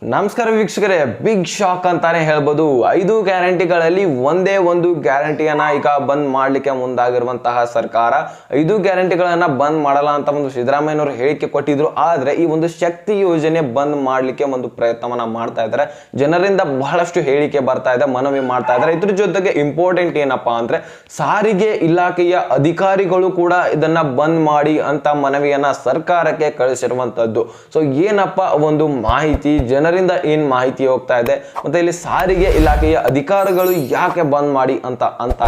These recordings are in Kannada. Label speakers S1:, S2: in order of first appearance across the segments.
S1: ನಮಸ್ಕಾರ ವೀಕ್ಷಕರೇ, ಬಿಗ್ ಶಾಕ್ ಅಂತಾನೆ ಹೇಳ್ಬೋದು. 5 ಗ್ಯಾರಂಟಿಗಳಲ್ಲಿ ಒಂದೇ ಒಂದು ಗ್ಯಾರಂಟಿಯನ್ನ ಈಗ ಬಂದ್ ಮಾಡ್ಲಿಕ್ಕೆ ಮುಂದಾಗಿರುವಂತಹ ಸರ್ಕಾರ 5 ಗ್ಯಾರಂಟಿಗಳನ್ನ ಬಂದ್ ಮಾಡಲ್ಲ ಅಂತ ಒಂದು ಸಿದ್ದರಾಮಯ್ಯನವರು ಹೇಳಿಕೆ ಕೊಟ್ಟಿದ್ರು. ಆದ್ರೆ ಈ ಒಂದು ಶಕ್ತಿ ಯೋಜನೆ ಬಂದ್ ಮಾಡ್ಲಿಕ್ಕೆ ಒಂದು ಪ್ರಯತ್ನವನ್ನ ಮಾಡ್ತಾ ಇದ್ದಾರೆ. ಜನರಿಂದ ಬಹಳಷ್ಟು ಹೇಳಿಕೆ ಬರ್ತಾ ಇದೆ, ಮನವಿ ಮಾಡ್ತಾ ಇದ್ದಾರೆ. ಇದ್ರ ಜೊತೆಗೆ ಇಂಪಾರ್ಟೆಂಟ್ ಏನಪ್ಪಾ ಅಂದ್ರೆ ಸಾರಿಗೆ ಇಲಾಖೆಯ ಅಧಿಕಾರಿಗಳು ಕೂಡ ಇದನ್ನ ಬಂದ್ ಮಾಡಿ ಅಂತ ಮನವಿಯನ್ನ ಸರ್ಕಾರಕ್ಕೆ ಕಳಿಸಿರುವಂತದ್ದು. ಸೊ ಏನಪ್ಪ ಒಂದು ಮಾಹಿತಿ, ಜನರಿಂದ ಏನ್ ಮಾಹಿತಿ ಹೋಗ್ತಾ ಇದೆ, ಮತ್ತೆ ಇಲ್ಲಿ ಸಾರಿಗೆ ಇಲಾಖೆಯ ಅಧಿಕಾರಿಗಳು ಯಾಕೆ ಬಂದ್ ಮಾಡಿ ಅಂತ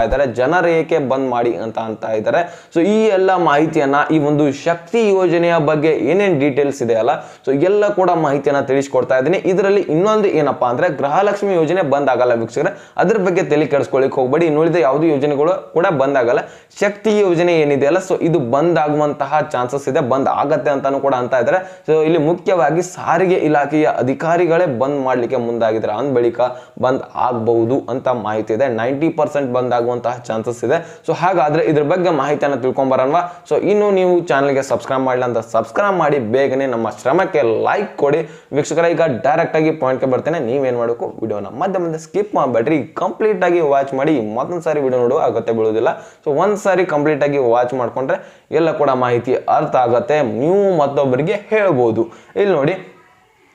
S1: ಇದ್ದಾರೆ, ಜನರು ಏಕೆ ಬಂದ್ ಮಾಡಿ ಅಂತ ಇದ್ದಾರೆ. ಸೊ ಈ ಎಲ್ಲ ಮಾಹಿತಿಯನ್ನ ಈ ಒಂದು ಶಕ್ತಿ ಯೋಜನೆಯ ಬಗ್ಗೆ ಏನೇನ್ ಡೀಟೇಲ್ಸ್ ಇದೆ ಅಲ್ಲ, ಸೊ ಎಲ್ಲ ಕೂಡ ಮಾಹಿತಿಯನ್ನ ತಿಳಿಸ್ಕೊಡ್ತಾ ಇದ್ದೀನಿ. ಇದರಲ್ಲಿ ಇನ್ನೊಂದು ಏನಪ್ಪಾ ಅಂದ್ರೆ ಗೃಹಲಕ್ಷ್ಮಿ ಯೋಜನೆ ಬಂದ್ ಆಗಲ್ಲ ವೀಕ್ಷಕರೇ, ಅದ್ರ ಬಗ್ಗೆ ತಲೆ ಕೆಡಿಸ್ಕೊಳ್ಳಿಕ್ ಹೋಗ್ಬೇಡಿ. ಇನ್ನುಳಿದ ಯಾವ್ದು ಯೋಜನೆಗಳು ಕೂಡ ಬಂದ್ ಆಗಲ್ಲ. ಶಕ್ತಿ ಯೋಜನೆ ಏನಿದೆ ಅಲ್ಲ, ಸೊ ಇದು ಬಂದ್ ಆಗುವಂತಹ ಚಾನ್ಸಸ್ ಇದೆ, ಬಂದ್ ಆಗತ್ತೆ ಅಂತಾನು ಕೂಡ ಅಂತ ಇದ್ದಾರೆ. ಸೊ ಇಲ್ಲಿ ಮುಖ್ಯವಾಗಿ ಸಾರಿಗೆ ಇಲಾಖೆಯ ಅಧಿಕಾರಿಗಳೇ ಬಂದ್ ಮಾಡ್ಲಿಕ್ಕೆ ಮುಂದಾಗಿದ್ದಾರೆ. ಅಂದ ಬಳಿಕ ಬಂದ್ ಆಗಬಹುದು ಅಂತ ಮಾಹಿತಿ ಇದೆ. 90% ಬಂದ್ ಆಗುವಂತಹ ಚಾನ್ಸಸ್ ಇದೆ. ಸೊ ಹಾಗಾದ್ರೆ ಇದ್ರ ಬಗ್ಗೆ ಮಾಹಿತಿಯನ್ನು ತಿಳ್ಕೊಂಡ್ ಬರೋಣವಾ. ಸೊ ಇನ್ನು ನೀವು ಚಾನಲ್ಗೆ ಸಬ್ಸ್ಕ್ರೈಬ್ ಮಾಡಿಲ್ಲ ಅಂತ ಸಬ್ಸ್ಕ್ರೈಬ್ ಮಾಡಿ, ಬೇಗನೆ ನಮ್ಮ ಶ್ರಮಕ್ಕೆ ಲೈಕ್ ಕೊಡಿ. ವೀಕ್ಷಕರ, ಈಗ ಡೈರೆಕ್ಟ್ ಆಗಿ ಪಾಯಿಂಟ್ಗೆ ಬರ್ತೇನೆ. ನೀವೇನ್ ಮಾಡಬೇಕು, ವಿಡಿಯೋನ ಮಧ್ಯೆ ಸ್ಕಿಪ್ ಮಾಡಬೇಡ್ರಿ, ಕಂಪ್ಲೀಟ್ ಆಗಿ ವಾಚ್ ಮಾಡಿ. ಮತ್ತೊಂದ್ ಸಾರಿ ವಿಡಿಯೋ ನೋಡುವ ಅಗತ್ಯ ಬೀಳುವುದಿಲ್ಲ. ಸೊ ಒಂದ್ ಸಾರಿ ಕಂಪ್ಲೀಟ್ ಆಗಿ ವಾಚ್ ಮಾಡ್ಕೊಂಡ್ರೆ ಎಲ್ಲ ಕೂಡ ಮಾಹಿತಿ ಅರ್ಥ ಆಗತ್ತೆ, ನೀವು ಮತ್ತೊಬ್ಬರಿಗೆ ಹೇಳ್ಬೋದು. ಇಲ್ಲಿ ನೋಡಿ,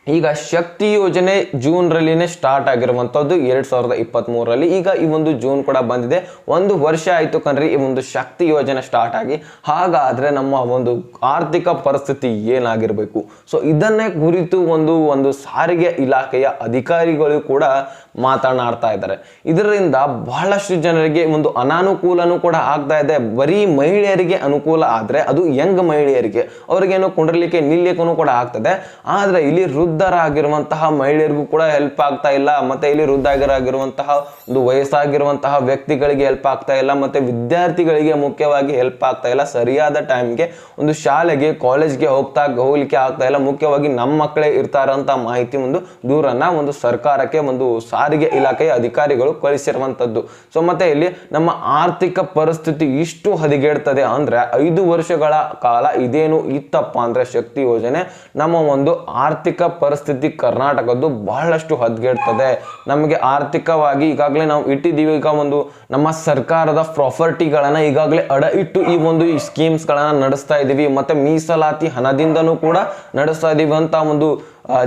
S1: ಈಗ ಶಕ್ತಿ ಯೋಜನೆ ಜೂನ್ ರಲ್ಲಿನೇ ಸ್ಟಾರ್ಟ್ ಆಗಿರುವಂತದ್ದು 2023ರಲ್ಲಿ. ಈಗ ಈ ಒಂದು ಜೂನ್ ಕೂಡ ಬಂದಿದೆ, 1 ವರ್ಷ ಆಯ್ತು ಕಣ್ರಿ ಈ ಒಂದು ಶಕ್ತಿ ಯೋಜನೆ ಸ್ಟಾರ್ಟ್ ಆಗಿ. ಹಾಗಾದ್ರೆ ನಮ್ಮ ಒಂದು ಆರ್ಥಿಕ ಪರಿಸ್ಥಿತಿ ಏನಾಗಿರ್ಬೇಕು, ಸೊ ಇದನ್ನೇ ಕುರಿತು ಒಂದು ಸಾರಿಗೆ ಇಲಾಖೆಯ ಅಧಿಕಾರಿಗಳು ಕೂಡ ಮಾತನಾಡ್ತಾ ಇದ್ದಾರೆ. ಇದರಿಂದ ಬಹಳಷ್ಟು ಜನರಿಗೆ ಒಂದು ಅನಾನುಕೂಲನೂ ಕೂಡ ಆಗ್ತಾ ಇದೆ. ಬರೀ ಮಹಿಳೆಯರಿಗೆ ಅನುಕೂಲ ಆದ್ರೆ ಅದು ಯಂಗ್ ಮಹಿಳೆಯರಿಗೆ, ಅವ್ರಿಗೇನು ಕುಂಡ್ರಲಿಕ್ಕೆ ನಿಲ್ಲಿಕ್ಕೂ ಕೂಡ ಆಗ್ತದೆ. ಆದ್ರೆ ಇಲ್ಲಿ ವೃದ್ಧರಾಗಿರುವಂತಹ ಮಹಿಳೆಯರಿಗೂ ಕೂಡ ಹೆಲ್ಪ್ ಆಗ್ತಾ ಇಲ್ಲ, ಮತ್ತೆ ಇಲ್ಲಿ ವೃದ್ಧರಾಗಿರುವಂತಹ ಒಂದು ವಯಸ್ಸಾಗಿರುವಂತಹ ವ್ಯಕ್ತಿಗಳಿಗೆ ಹೆಲ್ಪ್ ಆಗ್ತಾ ಇಲ್ಲ, ಮತ್ತೆ ವಿದ್ಯಾರ್ಥಿಗಳಿಗೆ ಮುಖ್ಯವಾಗಿ ಹೆಲ್ಪ್ ಆಗ್ತಾ ಇಲ್ಲ. ಸರಿಯಾದ ಟೈಮ್ಗೆ ಒಂದು ಶಾಲೆಗೆ ಕಾಲೇಜ್ಗೆ ಹೋಗ್ಲಿಕ್ಕೆ ಆಗ್ತಾ ಇಲ್ಲ. ಮುಖ್ಯವಾಗಿ ನಮ್ಮ ಮಕ್ಕಳೇ ಇರ್ತಾರಂತ ಮಾಹಿತಿ ಒಂದು ದೂರನ್ನ ಒಂದು ಸರ್ಕಾರಕ್ಕೆ ಒಂದು ಸಾರಿಗೆ ಇಲಾಖೆಯ ಅಧಿಕಾರಿಗಳು ಕಳಿಸಿರುವಂತದ್ದು. ಸೊ ಮತ್ತೆ ಇಲ್ಲಿ ನಮ್ಮ ಆರ್ಥಿಕ ಪರಿಸ್ಥಿತಿ ಇಷ್ಟು ಹದಗೆಡ್ತದೆ ಅಂದ್ರೆ 5 ವರ್ಷಗಳ ಕಾಲ ಇದೇನು ಇತ್ತಪ್ಪ ಅಂದ್ರೆ ಶಕ್ತಿ ಯೋಜನೆ, ನಮ್ಮ ಒಂದು ಆರ್ಥಿಕ ಪರಿಸ್ಥಿತಿ ಕರ್ನಾಟಕದ್ದು ಬಹಳಷ್ಟು ಹದಗೆಡ್ತದೆ. ನಮಗೆ ಆರ್ಥಿಕವಾಗಿ ಈಗಾಗಲೇ ನಾವು ಇಟ್ಟಿದ್ದೀವಿ. ಈಗ ಒಂದು ನಮ್ಮ ಸರ್ಕಾರದ ಪ್ರಾಪರ್ಟಿಗಳನ್ನ ಈಗಾಗಲೇ ಅಡ ಇಟ್ಟು ಈ ಒಂದು ಸ್ಕೀಮ್ಸ್ ಗಳನ್ನ ನಡೆಸ್ತಾ ಇದೀವಿ, ಮತ್ತೆ ಮೀಸಲಾತಿ ಹಣದಿಂದನೂ ಕೂಡ ನಡೆಸ್ತಾ ಇದೀವಿ ಅಂತ ಒಂದು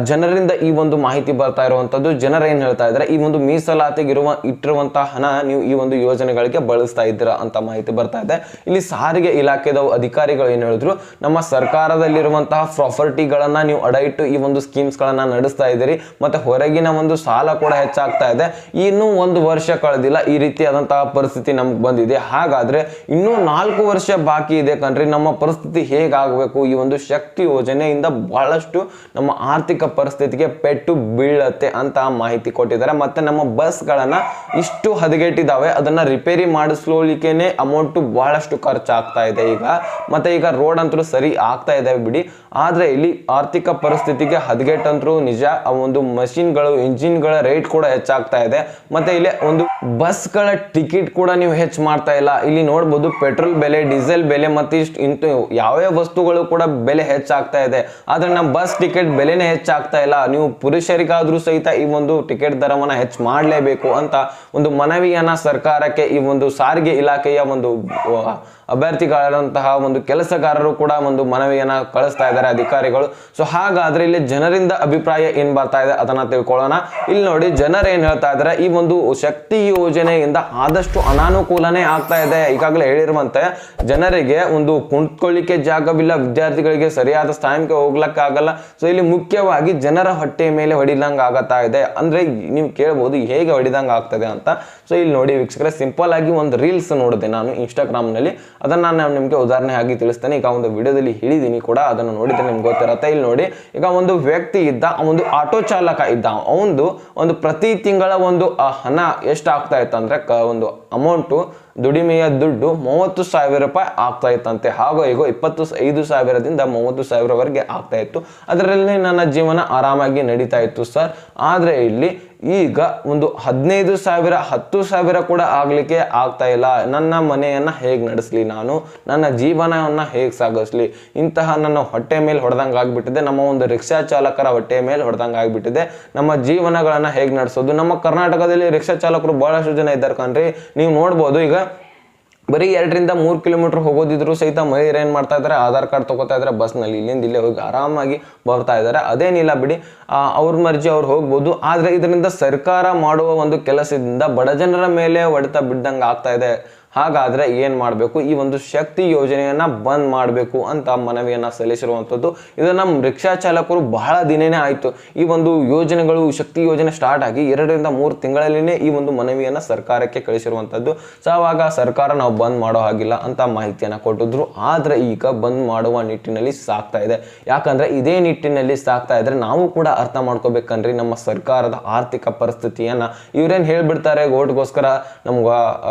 S1: ಜನರಿಂದ ಈ ಒಂದು ಮಾಹಿತಿ ಬರ್ತಾ ಇರುವಂತದ್ದು. ಜನರು ಏನ್ ಹೇಳ್ತಾ ಇದ್ದಾರೆ, ಈ ಒಂದು ಮೀಸಲಾತಿಗೆ ಇಟ್ಟಿರುವಂತಹ ಹಣ ನೀವು ಈ ಒಂದು ಯೋಜನೆಗಳಿಗೆ ಬಳಸ್ತಾ ಇದ್ದೀರಾ ಅಂತ ಮಾಹಿತಿ ಬರ್ತಾ ಇದೆ. ಇಲ್ಲಿ ಸಾರಿಗೆ ಇಲಾಖೆದ ಅಧಿಕಾರಿಗಳು ಏನ್ ಹೇಳಿದ್ರು, ನಮ್ಮ ಸರ್ಕಾರದಲ್ಲಿರುವಂತಹ ಪ್ರಾಪರ್ಟಿಗಳನ್ನ ನೀವು ಅಡ ಇಟ್ಟು ಈ ಒಂದು ಸ್ಕೀಮ್ಸ್ ಗಳನ್ನ ನಡೆಸ್ತಾ ಇದ್ದೀರಿ, ಮತ್ತೆ ಹೊರಗಿನ ಒಂದು ಸಾಲ ಕೂಡ ಹೆಚ್ಚಾಗ್ತಾ ಇದೆ. ಇನ್ನೂ 1 ವರ್ಷ ಕಳೆದಿಲ್ಲ, ಈ ರೀತಿಯಾದಂತಹ ಪರಿಸ್ಥಿತಿ ನಮ್ಗೆ ಬಂದಿದೆ. ಹಾಗಾದ್ರೆ ಇನ್ನೂ 4 ವರ್ಷ ಬಾಕಿ ಇದೆ ಕಣ್ರಿ, ನಮ್ಮ ಪರಿಸ್ಥಿತಿ ಹೇಗಾಗಬೇಕು. ಈ ಒಂದು ಶಕ್ತಿ ಯೋಜನೆಯಿಂದ ಬಹಳಷ್ಟು ನಮ್ಮ ಆರ್ಥಿಕ ಪರಿಸ್ಥಿತಿಗೆ ಪೆಟ್ಟು ಬೀಳತ್ತೆ ಅಂತ ಮಾಹಿತಿ ಕೊಟ್ಟಿದ್ದಾರೆ. ಮತ್ತೆ ನಮ್ಮ ಬಸ್ ಗಳನ್ನ ಇಷ್ಟು ಹದಗೆಟ್ಟಿದ್ದಾವೆ, ಅದನ್ನ ರಿಪೇರಿ ಮಾಡಿಸ್ಲಿಕ್ಕೇನೆ ಅಮೌಂಟ್ ಬಹಳಷ್ಟು ಖರ್ಚಾಗ್ತಾ ಇದೆ ಈಗ. ಮತ್ತೆ ಈಗ ರೋಡ್ ಅಂತೂ ಸರಿ ಆಗ್ತಾ ಇದೆ ಬಿಡಿ, ಆದ್ರೆ ಇಲ್ಲಿ ಆರ್ಥಿಕ ಪರಿಸ್ಥಿತಿಗೆ ಹದಗೆಟ್ಟಂತರೂ ನಿಜ. ಒಂದು ಮಷಿನ್ಗಳು, ಇಂಜಿನ್ಗಳ ರೇಟ್ ಕೂಡ ಹೆಚ್ಚಾಗ್ತಾ ಇದೆ. ಮತ್ತೆ ಇಲ್ಲಿ ಒಂದು ಬಸ್ ಗಳ ಟಿಕೆಟ್ ಕೂಡ ನೀವು ಹೆಚ್ಚು ಮಾಡ್ತಾ ಇಲ್ಲ. ಇಲ್ಲಿ ನೋಡ್ಬೋದು ಪೆಟ್ರೋಲ್ ಬೆಲೆ, ಡೀಸೆಲ್ ಬೆಲೆ, ಮತ್ತೆ ಇಷ್ಟು ಯಾವ್ಯಾವ ವಸ್ತುಗಳು ಕೂಡ ಬೆಲೆ ಹೆಚ್ಚಾಗ್ತಾ ಇದೆ. ಆದ್ರೆ ನಮ್ಮ ಬಸ್ ಟಿಕೆಟ್ ಬೆಲೆನೇ ಹೆಚ್ಚಾಗ್ತಾ ಇಲ್ಲ. ನೀವು ಪುರುಷರಿಗಾದ್ರೂ ಸಹಿತ ಈ ಒಂದು ಟಿಕೆಟ್ ದರವನ್ನ ಹೆಚ್ಚು ಮಾಡಲೇಬೇಕು ಅಂತ ಒಂದು ಮನವಿಯನ್ನ ಸರ್ಕಾರಕ್ಕೆ ಈ ಒಂದು ಸಾರಿಗೆ ಇಲಾಖೆಯ ಒಂದು ಅಭ್ಯರ್ಥಿಗಳಂತಹ ಒಂದು ಕೆಲಸಗಾರರು ಕೂಡ ಒಂದು ಮನವಿಯನ್ನ ಕಳಿಸ್ತಾ ಇದ್ದಾರೆ ಅಧಿಕಾರಿಗಳು. ಸೊ ಹಾಗಾದ್ರೆ ಇಲ್ಲಿ ಜನರಿಂದ ಅಭಿಪ್ರಾಯ ಏನ್ ಬರ್ತಾ ಇದೆ ಅದನ್ನ ತಿಳ್ಕೊಳ್ಳೋಣ. ಇಲ್ಲಿ ನೋಡಿ, ಜನರು ಏನ್ ಹೇಳ್ತಾ ಇದ್ದಾರೆ, ಈ ಒಂದು ಶಕ್ತಿ ಯೋಜನೆಯಿಂದ ಆದಷ್ಟು ಅನಾನುಕೂಲನೇ ಆಗ್ತಾ ಇದೆ. ಈಗಾಗಲೇ ಹೇಳಿರುವಂತೆ ಜನರಿಗೆ ಒಂದು ಕುಂತ್ಕೊಳ್ಳಿಕ್ಕೆ ಜಾಗವಿಲ್ಲ, ವಿದ್ಯಾರ್ಥಿಗಳಿಗೆ ಸರಿಯಾದ ಸ್ಥಾನಕ್ಕೆ ಹೋಗ್ಲಕ್ಕಾಗಲ್ಲ. ಸೊ ಇಲ್ಲಿ ಮುಖ್ಯವಾಗಿ ಜನರ ಹೊಟ್ಟೆ ಮೇಲೆ ಹೊಡಿದಂಗ ಆಗತ್ತಾ ಇದೆ. ಅಂದ್ರೆ ನೀವು ಕೇಳ್ಬೋದು ಹೇಗೆ ಹೊಡಿದಂಗ ಆಗ್ತದೆ ಅಂತ. ಸೊ ಇಲ್ಲಿ ನೋಡಿ ವೀಕ್ಷಕರೇ, ಸಿಂಪಲ್ ಆಗಿ ಒಂದು ರೀಲ್ಸ್ ನೋಡಿದೆ ನಾನು ಇನ್ಸ್ಟಾಗ್ರಾಮ್ ನಲ್ಲಿ, ಅದನ್ನ ನಾನು ನಿಮ್ಗೆ ಉದಾಹರಣೆ ಆಗಿ ತಿಳಿಸ್ತೇನೆ. ಈಗ ಒಂದು ವಿಡಿಯೋದಲ್ಲಿ ಹೇಳಿದೀನಿ ಕೂಡ, ಅದನ್ನು ನೋಡಿದ್ರೆ ನಿಮ್ಗೆ ಗೊತ್ತಿರುತ್ತೆ. ಇಲ್ಲಿ ನೋಡಿ, ಈಗ ಒಂದು ವ್ಯಕ್ತಿ ಇದ್ದ, ಒಂದು ಆಟೋ ಚಾಲಕ ಇದ್ದ, ಒಂದು ಪ್ರತಿ ತಿಂಗಳ ಒಂದು ಹಣ ಎಷ್ಟು ಆಗ್ತಾ ಇತ್ತು ಅಂದ್ರೆ ಒಂದು ಅಮೌಂಟು ದುಡಿಮೆಯ ದುಡ್ಡು 30,000 ರೂಪಾಯಿ ಆಗ್ತಾ ಇತ್ತಂತೆ. ಹಾಗೂ ಈಗ 25,000ದಿಂದ 30,000ವರೆಗೆ ಆಗ್ತಾ ಇತ್ತು. ಅದರಲ್ಲಿ ನನ್ನ ಜೀವನ ಆರಾಮಾಗಿ ನಡೀತಾ ಇತ್ತು ಸರ್. ಆದರೆ ಇಲ್ಲಿ ಈಗ ಒಂದು 15,000 10,000 ಕೂಡ ಆಗ್ಲಿಕ್ಕೆ ಆಗ್ತಾ ಇಲ್ಲ. ನನ್ನ ಮನೆಯನ್ನ ಹೇಗೆ ನಡೆಸಲಿ, ನಾನು ನನ್ನ ಜೀವನವನ್ನ ಹೇಗೆ ಸಾಗಿಸ್ಲಿ, ಇಂತಹ ನನ್ನ ಹೊಟ್ಟೆ ಮೇಲೆ ಹೊಡೆದಂಗೆ ಆಗ್ಬಿಟ್ಟಿದೆ. ನಮ್ಮ ಒಂದು ರಿಕ್ಷಾ ಚಾಲಕರ ಹೊಟ್ಟೆ ಮೇಲೆ ಹೊಡೆದಂಗೆ ಆಗ್ಬಿಟ್ಟಿದೆ. ನಮ್ಮ ಜೀವನಗಳನ್ನ ಹೇಗೆ ನಡೆಸೋದು. ನಮ್ಮ ಕರ್ನಾಟಕದಲ್ಲಿ ರಿಕ್ಷಾ ಚಾಲಕರು ಬಹಳಷ್ಟು ಜನ ಇದ್ದಾರೆ ಕಣ್ರಿ. ನೀವು ನೋಡ್ಬೋದು, ಈಗ ಬರೀ 2ರಿಂದ 3 ಕಿಲೋಮೀಟರ್ ಹೋಗೋದಿದ್ರು ಸಹಿತ ಮಹಿಳೆಯರು ಏನು ಮಾಡ್ತಾ ಇದ್ದಾರೆ, ಆಧಾರ್ ಕಾರ್ಡ್ ತಗೋತಾ ಇದ್ದಾರೆ, ಬಸ್ನಲ್ಲಿ ಇಲ್ಲಿಂದ ಇಲ್ಲೇ ಹೋಗಿ ಆರಾಮಾಗಿ ಬರ್ತಾ ಇದ್ದಾರೆ. ಅದೇನಿಲ್ಲ ಬಿಡಿ, ಅವ್ರ ಮರ್ಜಿ ಅವ್ರು ಹೋಗ್ಬೋದು. ಆದರೆ ಇದರಿಂದ ಸರ್ಕಾರ ಮಾಡುವ ಒಂದು ಕೆಲಸದಿಂದ ಬಡ ಜನರ ಮೇಲೆ ಹೊಡೆತ ಬಿದ್ದಂಗೆ ಆಗ್ತಾ ಇದೆ. ಹಾಗಾದ್ರೆ ಏನ್ ಮಾಡಬೇಕು, ಈ ಒಂದು ಶಕ್ತಿ ಯೋಜನೆಯನ್ನ ಬಂದ್ ಮಾಡಬೇಕು ಅಂತ ಮನವಿಯನ್ನ ಸಲ್ಲಿಸಿರುವಂತದ್ದು. ಇದು ನಮ್ಮ ರಿಕ್ಷಾ ಚಾಲಕರು ಬಹಳ ದಿನನೇ ಆಯ್ತು ಈ ಒಂದು ಯೋಜನೆಗಳು, ಶಕ್ತಿ ಯೋಜನೆ ಸ್ಟಾರ್ಟ್ ಆಗಿ 2ರಿಂದ 3 ತಿಂಗಳಲ್ಲಿನೇ ಈ ಒಂದು ಮನವಿಯನ್ನ ಸರ್ಕಾರಕ್ಕೆ ಕಳಿಸಿರುವಂತದ್ದು. ಸೊ ಅವಾಗ ಸರ್ಕಾರ ನಾವು ಬಂದ್ ಮಾಡೋ ಹಾಗಿಲ್ಲ ಅಂತ ಮಾಹಿತಿಯನ್ನ ಕೊಟ್ಟಿದ್ರು. ಆದ್ರೆ ಈಗ ಬಂದ್ ಮಾಡುವ ನಿಟ್ಟಿನಲ್ಲಿ ಸಾಕ್ತಾ ಇದೆ. ಯಾಕಂದ್ರೆ ಇದೇ ನಿಟ್ಟಿನಲ್ಲಿ ಸಾಕ್ತಾ ಇದ್ರೆ ನಾವು ಕೂಡ ಅರ್ಥ ಮಾಡ್ಕೋಬೇಕನ್ರಿ ನಮ್ಮ ಸರ್ಕಾರದ ಆರ್ಥಿಕ ಪರಿಸ್ಥಿತಿಯನ್ನ. ಇವ್ರೇನ್ ಹೇಳ್ಬಿಡ್ತಾರೆ, ಓಟ್ಗೋಸ್ಕರ ನಮ್ಗ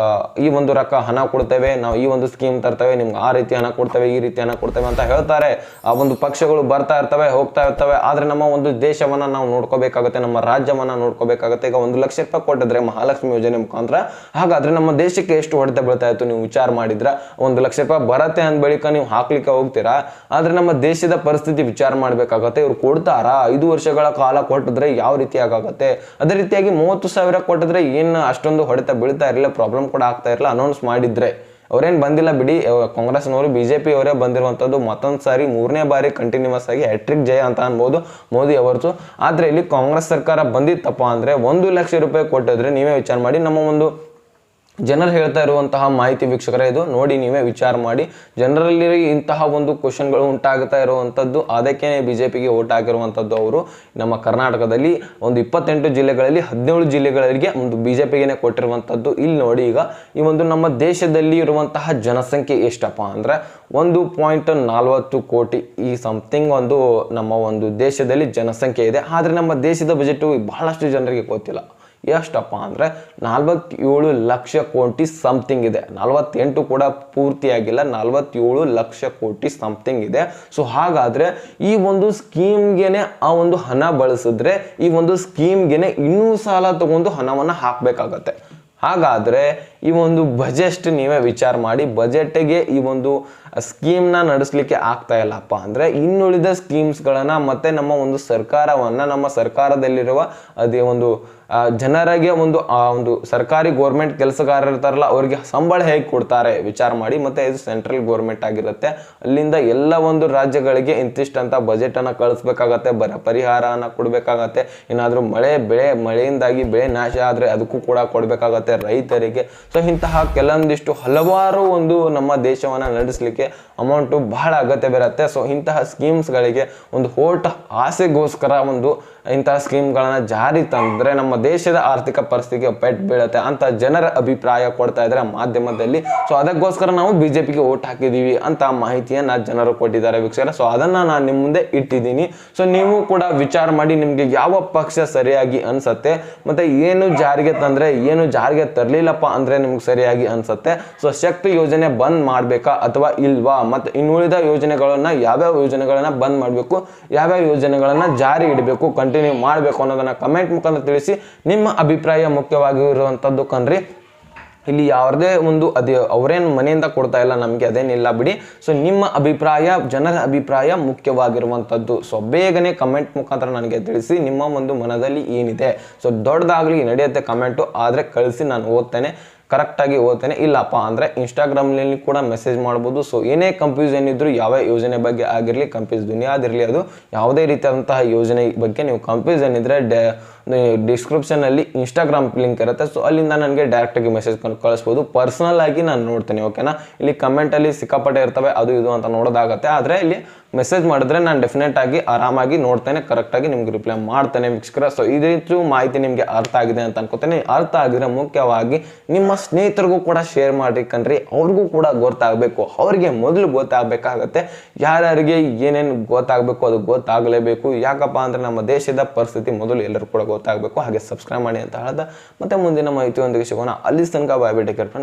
S1: ಈ ಒಂದು ಹಣ ಕೊಡ್ತೇವೆ, ನಾವು ಈ ಒಂದು ಸ್ಕೀಮ್ ತರ್ತೇವೆ, ನಿಮ್ಗೆ ಆ ರೀತಿ ಹಣ ಕೊಡ್ತೇವೆ, ಈ ರೀತಿ ಹಣ ಕೊಡ್ತೇವೆ ಅಂತ ಹೇಳ್ತಾರೆ. ಆ ಒಂದು ಪಕ್ಷಗಳು ಬರ್ತಾ ಇರ್ತವೆ, ಹೋಗ್ತಾ ಇರ್ತವೆ. ಆದ್ರೆ ನಮ್ಮ ಒಂದು ದೇಶವನ್ನ ನಾವು ನೋಡ್ಕೋಬೇಕಾಗುತ್ತೆ, ನಮ್ಮ ರಾಜ್ಯವನ್ನ ನೋಡ್ಕೋಬೇಕಾಗುತ್ತೆ. ಈಗ 1 ಲಕ್ಷ ರೂಪಾಯಿ ಕೊಟ್ಟಿದ್ರೆ ಮಹಾಲಕ್ಷ್ಮಿ ಯೋಜನೆ ಮುಖಾಂತರ, ಹಾಗಾದ್ರೆ ನಮ್ಮ ದೇಶಕ್ಕೆ ಎಷ್ಟು ಹೊಡೆತ ಬೀಳ್ತಾ ಇತ್ತು ನೀವು ವಿಚಾರ ಮಾಡಿದ್ರ? 1 ಲಕ್ಷ ರೂಪಾಯಿ ಬರತ್ತೆ ಅಂದ ಬಳಿಕ ನೀವು ಹಾಕ್ಲಿಕ್ಕೆ ಹೋಗ್ತೀರಾ? ಆದ್ರೆ ನಮ್ಮ ದೇಶದ ಪರಿಸ್ಥಿತಿ ವಿಚಾರ ಮಾಡ್ಬೇಕಾಗತ್ತೆ. ಇವ್ರು ಕೊಡ್ತಾರಾ? 5 ವರ್ಷಗಳ ಕಾಲ ಕೊಟ್ಟಿದ್ರೆ ಯಾವ ರೀತಿ ಆಗುತ್ತೆ? ಅದೇ ರೀತಿಯಾಗಿ 30,000 ಕೊಟ್ಟಿದ್ರೆ ಏನು ಅಷ್ಟೊಂದು ಹೊಡೆತ ಬೀಳ್ತಾ ಇರಲಿಲ್ಲ, ಪ್ರಾಬ್ಲಮ್ ಕೂಡ ಆಗ್ತಾ ಇರಲಿಲ್ಲ. ಅನೌನ್ಸ್ ಮಾಡಿದ್ರೆ ಅವ್ರೇನ್ ಬಂದಿಲ್ಲ ಬಿಡಿ, ಕಾಂಗ್ರೆಸ್ನವರು ಬಿಜೆಪಿ ಅವರೇ ಬಂದಿರುವಂತದ್ದು. ಮತ್ತೊಂದು ಸಾರಿ 3ನೇ ಬಾರಿ ಕಂಟಿನ್ಯೂಸ್ ಆಗಿ ಹ್ಯಾಟ್ರಿಕ್ ಜಯ ಅಂತ ಅನ್ಬೋದು ಮೋದಿ ಅವರದು. ಆದ್ರೆ ಇಲ್ಲಿ ಕಾಂಗ್ರೆಸ್ ಸರ್ಕಾರ ಬಂದಿತ್ತಪ್ಪ ಅಂದ್ರೆ 1 ಲಕ್ಷ ರೂಪಾಯಿ ಕೊಟ್ಟಿದ್ರೆ ನೀವೇ ವಿಚಾರ ಮಾಡಿ. ನಮ್ಮ ಒಂದು ಜನರು ಹೇಳ್ತಾ ಇರುವಂತಹ ಮಾಹಿತಿ ವೀಕ್ಷಕರೇ, ಇದು ನೋಡಿ ನೀವೇ ವಿಚಾರ ಮಾಡಿ. ಜನರಲ್ಲಿ ಇಂತಹ ಒಂದು ಕ್ವಶನ್ಗಳು ಉಂಟಾಗ್ತಾ ಇರುವಂತದ್ದು, ಅದಕ್ಕೆ ಬಿಜೆಪಿಗೆ ಓಟ್ ಹಾಕಿರುವಂತದ್ದು ಅವರು. ನಮ್ಮ ಕರ್ನಾಟಕದಲ್ಲಿ ಒಂದು 28 ಜಿಲ್ಲೆಗಳಲ್ಲಿ 17 ಜಿಲ್ಲೆಗಳಿಗೆ ಒಂದು ಬಿಜೆಪಿಗೆ ಕೊಟ್ಟಿರುವಂತದ್ದು. ಇಲ್ಲಿ ನೋಡಿ, ಈಗ ಈ ಒಂದು ನಮ್ಮ ದೇಶದಲ್ಲಿ ಇರುವಂತಹ ಜನಸಂಖ್ಯೆ ಎಷ್ಟಪ್ಪ ಅಂದ್ರೆ 1.40 ಕೋಟಿ ಈ ಸಮಥಿಂಗ್ ಒಂದು ನಮ್ಮ ಒಂದು ದೇಶದಲ್ಲಿ ಜನಸಂಖ್ಯೆ ಇದೆ. ಆದ್ರೆ ನಮ್ಮ ದೇಶದ ಬಜೆಟ್ ಬಹಳಷ್ಟು ಜನರಿಗೆ ಗೊತ್ತಿಲ್ಲ. ಎಷ್ಟಪ್ಪ ಅಂದ್ರೆ 47 ಲಕ್ಷ ಕೋಟಿ ಸಮಥಿಂಗ್ ಇದೆ. 48 ಕೂಡ ಪೂರ್ತಿಯಾಗಿಲ್ಲ, 47 ಲಕ್ಷ ಕೋಟಿ ಸಮಥಿಂಗ್ ಇದೆ. ಸೊ ಹಾಗಾದ್ರೆ ಈ ಒಂದು ಸ್ಕೀಮ್ಗೆನೆ ಆ ಒಂದು ಹಣ ಬಳಸಿದ್ರೆ ಈ ಒಂದು ಸ್ಕೀಮ್ಗೆನೆ ಇನ್ನೂ ಸಾಲ ತಗೊಂಡು ಹಣವನ್ನ ಹಾಕ್ಬೇಕಾಗತ್ತೆ. ಹಾಗಾದ್ರೆ ಈ ಒಂದು ಬಜೆಟ್ ನೀವೇ ವಿಚಾರ ಮಾಡಿ, ಬಜೆಟ್ಗೆ ಈ ಒಂದು ಸ್ಕೀಮ್ನ ನಡೆಸಲಿಕ್ಕೆ ಆಗ್ತಾ ಇಲ್ಲಪ್ಪ ಅಂದ್ರೆ ಇನ್ನುಳಿದ ಸ್ಕೀಮ್ಸ್ಗಳನ್ನ ಮತ್ತೆ ನಮ್ಮ ಒಂದು ಸರ್ಕಾರವನ್ನ, ನಮ್ಮ ಸರ್ಕಾರದಲ್ಲಿರುವ ಅದೇ ಒಂದು ಜನರಿಗೆ ಒಂದು ಸರ್ಕಾರಿ ಗೋರ್ಮೆಂಟ್ ಕೆಲಸಗಾರರು ಇರ್ತಾರಲ್ಲ ಅವ್ರಿಗೆ ಸಂಬಳ ಹೇಗೆ ಕೊಡ್ತಾರೆ ವಿಚಾರ ಮಾಡಿ. ಮತ್ತೆ ಇದು ಸೆಂಟ್ರಲ್ ಗೋರ್ಮೆಂಟ್ ಆಗಿರುತ್ತೆ, ಅಲ್ಲಿಂದ ಎಲ್ಲ ಒಂದು ರಾಜ್ಯಗಳಿಗೆ ಇಂತಿಷ್ಟಂತ ಬಜೆಟ್ ಅನ್ನ ಕಳಿಸ್ಬೇಕಾಗತ್ತೆ, ಪರಿಹಾರನ ಕೊಡ್ಬೇಕಾಗತ್ತೆ. ಏನಾದ್ರೂ ಮಳೆಯಿಂದಾಗಿ ಬೆಳೆ ನಾಶ ಆದ್ರೆ ಅದಕ್ಕೂ ಕೂಡ ಕೊಡ್ಬೇಕಾಗತ್ತೆ ರೈತರಿಗೆ. ಸೊ ಇಂತಹ ಕೆಲವೊಂದಿಷ್ಟು ಹಲವಾರು ಒಂದು ನಮ್ಮ ದೇಶವನ್ನ ನಡೆಸಲಿಕ್ಕೆ ಅಮೌಂಟ್ ಬಹಳ ಅಗತ್ಯ ಬರುತ್ತೆ. ಸೊ ಇಂತಹ ಸ್ಕೀಮ್ಸ್ಗಳಿಗೆ ಒಂದು ಓಟ್ ಆಸೆಗೋಸ್ಕರ ಇಂತಹ ಸ್ಕೀಮ್ಗಳನ್ನ ಜಾರಿ ತಂದ್ರೆ ನಮ್ಮ ದೇಶದ ಆರ್ಥಿಕ ಪರಿಸ್ಥಿತಿಗೆ ಪೆಟ್ಟು ಬೀಳುತ್ತೆ ಅಂತ ಜನರ ಅಭಿಪ್ರಾಯ ಕೊಡ್ತಾ ಇದ್ದಾರೆ ಮಾಧ್ಯಮದಲ್ಲಿ. ಸೊ ಅದಕ್ಕೋಸ್ಕರ ನಾವು ಬಿಜೆಪಿಗೆ ಓಟ್ ಹಾಕಿದೀವಿ ಅಂತ ಮಾಹಿತಿಯನ್ನ ಜನರು ಕೊಟ್ಟಿದ್ದಾರೆ ವೀಕ್ಷಕರೇ. ಸೊ ಅದನ್ನ ನಾನು ನಿಮ್ಮ ಮುಂದೆ ಇಟ್ಟಿದ್ದೀನಿ. ಸೊ ನೀವು ಕೂಡ ವಿಚಾರ ಮಾಡಿ, ನಿಮ್ಗೆ ಯಾವ ಪಕ್ಷ ಸರಿಯಾಗಿ ಅನ್ಸತ್ತೆ, ಮತ್ತೆ ಏನು ಜಾರಿಗೆ ತಂದ್ರೆ ಏನು ಜಾರಿಗೆ ತರ್ಲಿಲ್ಲಪ್ಪ ಅಂದ್ರೆ ನಿಮ್ಗೆ ಸರಿಯಾಗಿ ಅನ್ಸತ್ತೆ. ಸೊ ಶಕ್ತಿ ಯೋಜನೆ ಬಂದ್ ಮಾಡ್ಬೇಕಾ ಅಥವಾ ಇಲ್ವಾ, ಮತ್ತೆ ಇನ್ನುಳಿದ ಯೋಜನೆಗಳನ್ನ ಯಾವ್ಯಾವ ಯೋಜನೆಗಳನ್ನ ಬಂದ್ ಮಾಡ್ಬೇಕು, ಯಾವ್ಯಾವ ಯೋಜನೆಗಳನ್ನ ಜಾರಿ ಇಡಬೇಕು, ಕಂಟಿನ್ಯೂ ಮಾಡಬೇಕು ಅನ್ನೋದನ್ನ ಕಮೆಂಟ್ ಮುಖಾಂತರ ತಿಳಿಸಿ. ನಿಮ್ಮ ಅಭಿಪ್ರಾಯ ಮುಖ್ಯವಾಗಿರುವಂತದ್ದು ಕಣ್ರಿ. ಇಲ್ಲಿ ಯಾವುದೇ ಒಂದು ಅವರೇನು ಮನೆಯಿಂದ ಕೊಡ್ತಾ ಇಲ್ಲ, ನಮಗೆ ಅದೇನಿಲ್ಲ ಬಿಡಿ. ಸೊ ನಿಮ್ಮ ಅಭಿಪ್ರಾಯ, ಜನರ ಅಭಿಪ್ರಾಯ ಮುಖ್ಯವಾಗಿರುವಂಥದ್ದು. ಸೊ ಬೇಗನೆ ಕಮೆಂಟ್ ಮುಖಾಂತರ ನನಗೆ ತಿಳಿಸಿ ನಿಮ್ಮ ಒಂದು ಮನದಲ್ಲಿ ಏನಿದೆ. ಸೊ ದೊಡ್ಡದಾಗ್ಲಿ ನಡೆಯುತ್ತೆ ಕಮೆಂಟು, ಆದರೆ ಕಳಿಸಿ, ನಾನು ಓದ್ತೇನೆ, ಕರೆಕ್ಟಾಗಿ ಓದ್ತೇನೆ. ಇಲ್ಲಪ್ಪ ಅಂದರೆ ಇನ್ಸ್ಟಾಗ್ರಾಮ್ನಲ್ಲಿ ಕೂಡ ಮೆಸೇಜ್ ಮಾಡ್ಬೋದು. ಸೊ ಏನೇ ಕನ್ಫ್ಯೂಷನ್ ಇದ್ದರೂ ಯಾವ ಯೋಜನೆ ಬಗ್ಗೆ ಆಗಿರಲಿ, ಕನ್ಫ್ಯೂಸ್ ದುನಿಯಾದಿರಲಿ, ಅದು ಯಾವುದೇ ರೀತಿಯಾದಂತಹ ಯೋಜನೆ ಬಗ್ಗೆ ನೀವು ಕನ್ಫ್ಯೂಷನ್ ಇದ್ದರೆ ಡಿಸ್ಕ್ರಿಪ್ಷನಲ್ಲಿ ಇನ್ಸ್ಟಾಗ್ರಾಮ್ ಲಿಂಕ್ ಇರುತ್ತೆ. ಸೊ ಅಲ್ಲಿಂದ ನನಗೆ ಡೈರೆಕ್ಟಾಗಿ ಮೆಸೇಜ್ ಕಳಿಸ್ಬೋದು. ಪರ್ಸನಲ್ ಆಗಿ ನಾನು ನೋಡ್ತೇನೆ, ಓಕೆನಾ. ಇಲ್ಲಿ ಕಮೆಂಟಲ್ಲಿ ಸಿಕ್ಕಾಪಟ್ಟೆ ಇರ್ತವೆ, ಅದು ಇದು ಅಂತ ನೋಡೋದಾಗತ್ತೆ. ಆದರೆ ಇಲ್ಲಿ ಮೆಸೇಜ್ ಮಾಡಿದ್ರೆ ನಾನು ಡೆಫಿನೆಟ್ ಆಗಿ ಆರಾಮಾಗಿ ನೋಡ್ತೇನೆ, ಕರೆಕ್ಟಾಗಿ ನಿಮ್ಗೆ ರಿಪ್ಲೈ ಮಾಡ್ತೇನೆ ವೀಕ್ಷಕರ. ಸೊ ಇದಿಷ್ಟು ಮಾಹಿತಿ ನಿಮಗೆ ಅರ್ಥ ಆಗಿದೆ ಅಂತ ಅನ್ಕೋತೇನೆ. ಅರ್ಥ ಆಗಿದ್ರೆ ಮುಖ್ಯವಾಗಿ ನಿಮ್ಮ ಸ್ನೇಹಿತರಿಗೂ ಕೂಡ ಶೇರ್ ಮಾಡಿ ಕಣ್ರಿ, ಅವ್ರಿಗೂ ಕೂಡ ಗೊತ್ತಾಗಬೇಕು. ಅವ್ರಿಗೆ ಮೊದಲು ಗೊತ್ತಾಗಬೇಕಾಗತ್ತೆ, ಯಾರ್ಯಾರಿಗೆ ಏನೇನು ಗೊತ್ತಾಗಬೇಕು ಅದು ಗೊತ್ತಾಗಲೇಬೇಕು. ಯಾಕಪ್ಪ ಅಂದ್ರೆ ನಮ್ಮ ದೇಶದ ಪರಿಸ್ಥಿತಿ ಮೊದಲು ಎಲ್ಲರೂ ಕೂಡ ಗೊತ್ತಾಗಬೇಕು. ಹಾಗೆ ಸಬ್ಸ್ಕ್ರೈಬ್ ಮಾಡಿ ಅಂತ ಹೇಳ್ದ ಮತ್ತೆ ಮುಂದಿನ ಮಾಹಿತಿಯೊಂದಿಗೆ ಸಿಗೋಣ. ಅಲ್ಲಿ ತನಕ ಬಾಯ್ ಬಿಟ್ಟು ಫ್ರೆಂಡ್ಸ್.